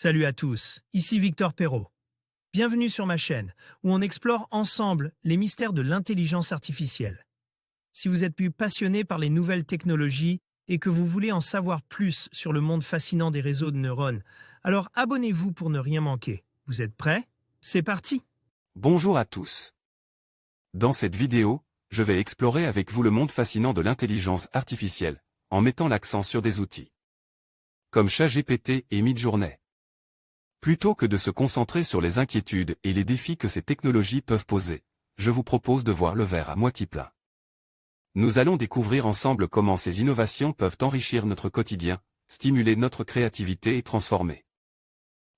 Salut à tous, ici Victor Perrault. Bienvenue sur ma chaîne, où on explore ensemble les mystères de l'intelligence artificielle. Si vous êtes plus passionné par les nouvelles technologies et que vous voulez en savoir plus sur le monde fascinant des réseaux de neurones, alors abonnez-vous pour ne rien manquer. Vous êtes prêts? C'est parti! Bonjour à tous. Dans cette vidéo, je vais explorer avec vous le monde fascinant de l'intelligence artificielle, en mettant l'accent sur des outils comme ChatGPT et Midjourney. Plutôt que de se concentrer sur les inquiétudes et les défis que ces technologies peuvent poser, je vous propose de voir le verre à moitié plein. Nous allons découvrir ensemble comment ces innovations peuvent enrichir notre quotidien, stimuler notre créativité et transformer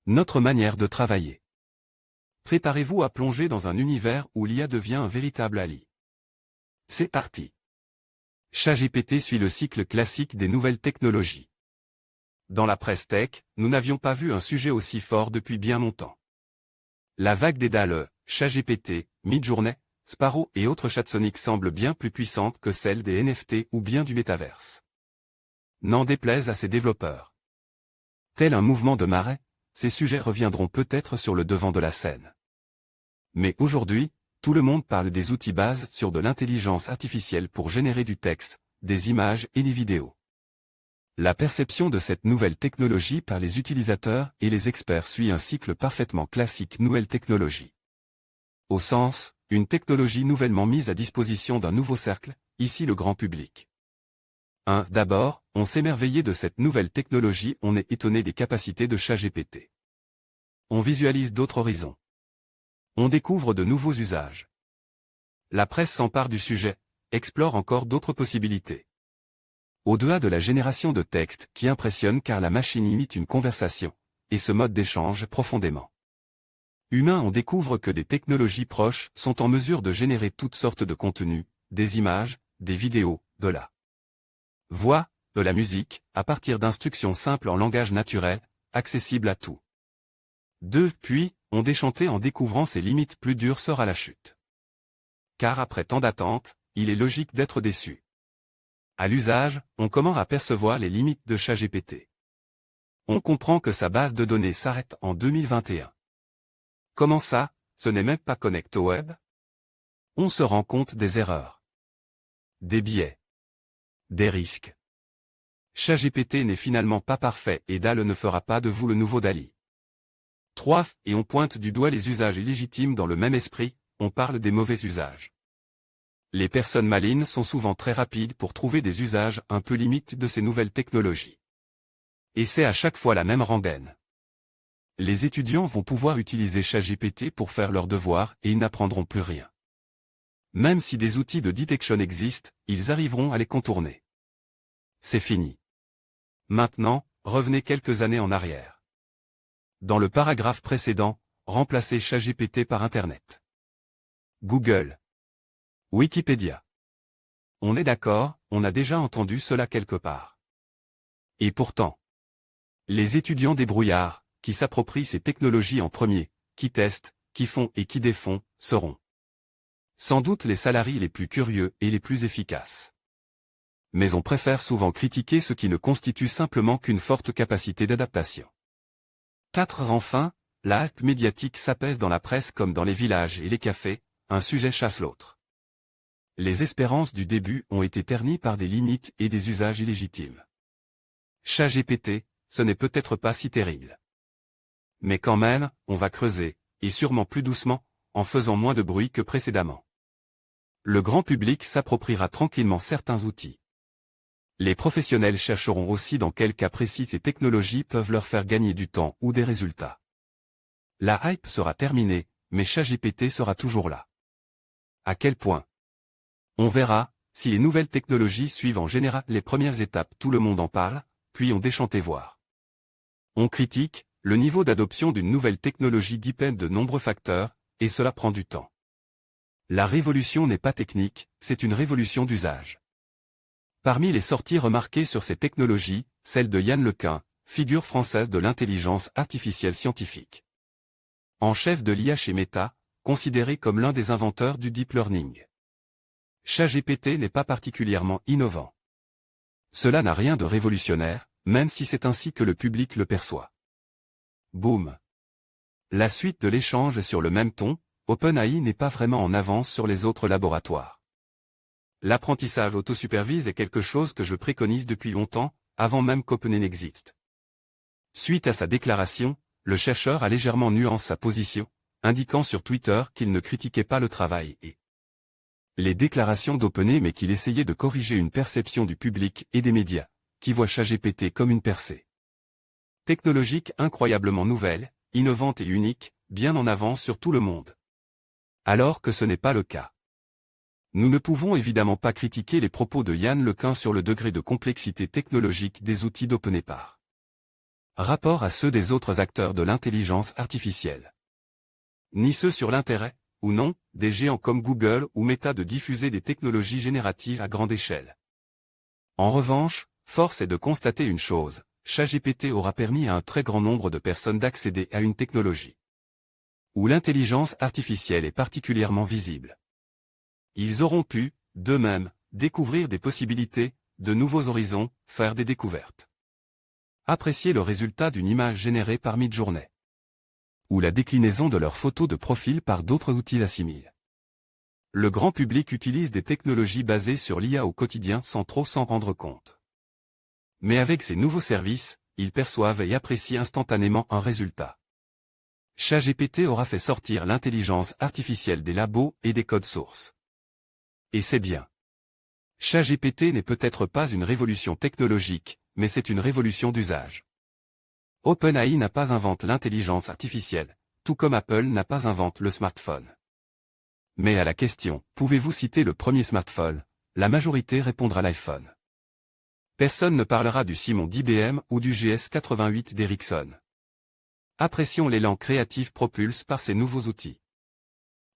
notre manière de travailler. Préparez-vous à plonger dans un univers où l'IA devient un véritable allié. C'est parti. ChatGPT suit le cycle classique des nouvelles technologies. Dans la presse tech, nous n'avions pas vu un sujet aussi fort depuis bien longtemps. La vague des DALL-E, ChatGPT, Midjourney, Sparrow et autres chatsoniques semble bien plus puissante que celle des NFT ou bien du métaverse. N'en déplaise à ses développeurs. Tel un mouvement de marée, ces sujets reviendront peut-être sur le devant de la scène. Mais aujourd'hui, tout le monde parle des outils bases sur de l'intelligence artificielle pour générer du texte, des images et des vidéos. La perception de cette nouvelle technologie par les utilisateurs et les experts suit un cycle parfaitement classique nouvelle technologie. Au sens, une technologie nouvellement mise à disposition d'un nouveau cercle, ici le grand public. D'abord, on s'émerveillait de cette nouvelle technologie, on est étonné des capacités de ChatGPT. On visualise d'autres horizons. On découvre de nouveaux usages. La presse s'empare du sujet, explore encore d'autres possibilités. Au-delà de la génération de texte qui impressionne car la machine imite une conversation, et ce mode d'échange profondément humain, on découvre que des technologies proches sont en mesure de générer toutes sortes de contenus, des images, des vidéos, de la voix, de la musique, à partir d'instructions simples en langage naturel, accessibles à tout. Puis, on déchanté en découvrant ses limites plus dures sort à la chute. Car après tant d'attentes, il est logique d'être déçu. À l'usage, on commence à percevoir les limites de ChatGPT. On comprend que sa base de données s'arrête en 2021. Comment ça, ce n'est même pas connecté au web? On se rend compte des erreurs, des biais, des risques. ChatGPT n'est finalement pas parfait et DALL-E ne fera pas de vous le nouveau DALL-E. 3. Et on pointe du doigt les usages illégitimes dans le même esprit, on parle des mauvais usages. Les personnes malignes sont souvent très rapides pour trouver des usages un peu limites de ces nouvelles technologies. Et c'est à chaque fois la même rengaine. Les étudiants vont pouvoir utiliser ChatGPT pour faire leurs devoirs et ils n'apprendront plus rien. Même si des outils de detection existent, ils arriveront à les contourner. C'est fini. Maintenant, revenez quelques années en arrière. Dans le paragraphe précédent, remplacez ChatGPT par Internet. Google. Wikipédia. On est d'accord, on a déjà entendu cela quelque part. Et pourtant, les étudiants débrouillards, qui s'approprient ces technologies en premier, qui testent, qui font et qui défont, seront sans doute les salariés les plus curieux et les plus efficaces. Mais on préfère souvent critiquer ce qui ne constitue simplement qu'une forte capacité d'adaptation. 4. Enfin, la hype médiatique s'apaise dans la presse comme dans les villages et les cafés, un sujet chasse l'autre. Les espérances du début ont été ternies par des limites et des usages illégitimes. ChatGPT, ce n'est peut-être pas si terrible. Mais quand même, on va creuser, et sûrement plus doucement, en faisant moins de bruit que précédemment. Le grand public s'appropriera tranquillement certains outils. Les professionnels chercheront aussi dans quel cas précis ces technologies peuvent leur faire gagner du temps ou des résultats. La hype sera terminée, mais ChatGPT sera toujours là. À quel point? On verra, si les nouvelles technologies suivent en général les premières étapes, tout le monde en parle, puis on déchanté voir. On critique, le niveau d'adoption d'une nouvelle technologie dépend de nombreux facteurs, et cela prend du temps. La révolution n'est pas technique, c'est une révolution d'usage. Parmi les sorties remarquées sur ces technologies, celle de Yann Lequin, figure française de l'intelligence artificielle scientifique. En chef de l'IA chez Meta, considéré comme l'un des inventeurs du deep learning. ChatGPT n'est pas particulièrement innovant. Cela n'a rien de révolutionnaire, même si c'est ainsi que le public le perçoit. boum. La suite de l'échange est sur le même ton, OpenAI n'est pas vraiment en avance sur les autres laboratoires. L'apprentissage autosupervisé est quelque chose que je préconise depuis longtemps, avant même qu'OpenAI n'existe. Suite à sa déclaration, le chercheur a légèrement nuancé sa position, indiquant sur Twitter qu'il ne critiquait pas le travail et les déclarations d'OpenAI mais qu'il essayait de corriger une perception du public et des médias, qui voient ChatGPT comme une percée technologique incroyablement nouvelle, innovante et unique, bien en avance sur tout le monde. Alors que ce n'est pas le cas. Nous ne pouvons évidemment pas critiquer les propos de Yann LeCun sur le degré de complexité technologique des outils d'OpenAI par rapport à ceux des autres acteurs de l'intelligence artificielle. Ni ceux sur l'intérêt, ou non, des géants comme Google ou Meta de diffuser des technologies génératives à grande échelle. En revanche, force est de constater une chose, ChatGPT aura permis à un très grand nombre de personnes d'accéder à une technologie où l'intelligence artificielle est particulièrement visible. Ils auront pu, d'eux-mêmes, découvrir des possibilités, de nouveaux horizons, faire des découvertes. Apprécier le résultat d'une image générée par Midjourney. Ou la déclinaison de leurs photos de profil par d'autres outils assimilés. Le grand public utilise des technologies basées sur l'IA au quotidien sans trop s'en rendre compte. Mais avec ces nouveaux services, ils perçoivent et apprécient instantanément un résultat. ChatGPT aura fait sortir l'intelligence artificielle des labos et des codes sources. Et c'est bien. ChatGPT n'est peut-être pas une révolution technologique, mais c'est une révolution d'usage. OpenAI n'a pas inventé l'intelligence artificielle, tout comme Apple n'a pas inventé le smartphone. Mais à la question, pouvez-vous citer le premier smartphone, la majorité répondra l'iPhone. Personne ne parlera du Simon d'IBM ou du GS88 d'Ericsson. Apprécions l'élan créatif propulsé par ces nouveaux outils.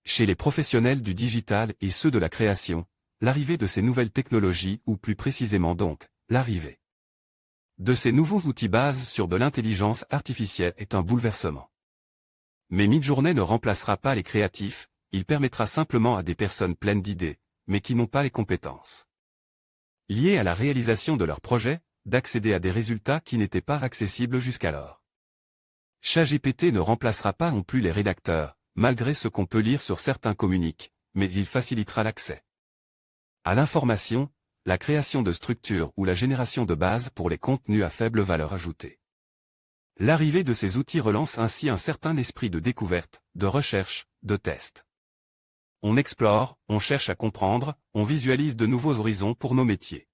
Chez les professionnels du digital et ceux de la création, l'arrivée de ces nouvelles technologies ou plus précisément donc, l'arrivée de ces nouveaux outils basés sur de l'intelligence artificielle est un bouleversement. Mais Midjourney ne remplacera pas les créatifs, il permettra simplement à des personnes pleines d'idées, mais qui n'ont pas les compétences liées à la réalisation de leurs projets, d'accéder à des résultats qui n'étaient pas accessibles jusqu'alors. ChatGPT ne remplacera pas non plus les rédacteurs, malgré ce qu'on peut lire sur certains communiques, mais il facilitera l'accès à l'information, la création de structures ou la génération de bases pour les contenus à faible valeur ajoutée. L'arrivée de ces outils relance ainsi un certain esprit de découverte, de recherche, de test. On explore, on cherche à comprendre, on visualise de nouveaux horizons pour nos métiers.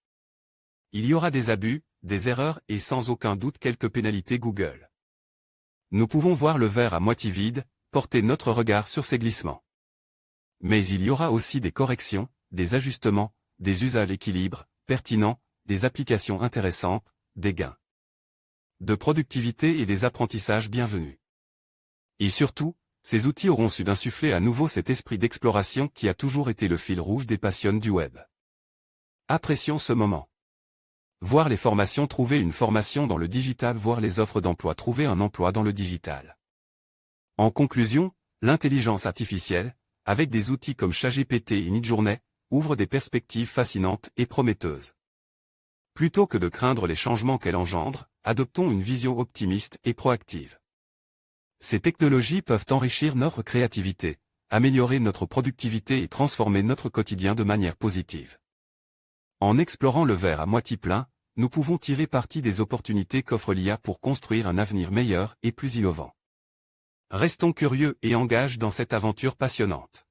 Il y aura des abus, des erreurs et sans aucun doute quelques pénalités Google. Nous pouvons voir le verre à moitié vide, porter notre regard sur ces glissements. Mais il y aura aussi des corrections, des ajustements, des usages équilibres, pertinents, des applications intéressantes, des gains de productivité et des apprentissages bienvenus. Et surtout, ces outils auront su d'insuffler à nouveau cet esprit d'exploration qui a toujours été le fil rouge des passionnes du web. Apprécions ce moment. Voir les formations trouver une formation dans le digital, voir les offres d'emploi trouver un emploi dans le digital. En conclusion, l'intelligence artificielle, avec des outils comme ChatGPT et Midjourney, ouvre des perspectives fascinantes et prometteuses. Plutôt que de craindre les changements qu'elle engendre, adoptons une vision optimiste et proactive. Ces technologies peuvent enrichir notre créativité, améliorer notre productivité et transformer notre quotidien de manière positive. En explorant le verre à moitié plein, nous pouvons tirer parti des opportunités qu'offre l'IA pour construire un avenir meilleur et plus innovant. Restons curieux et engagés dans cette aventure passionnante.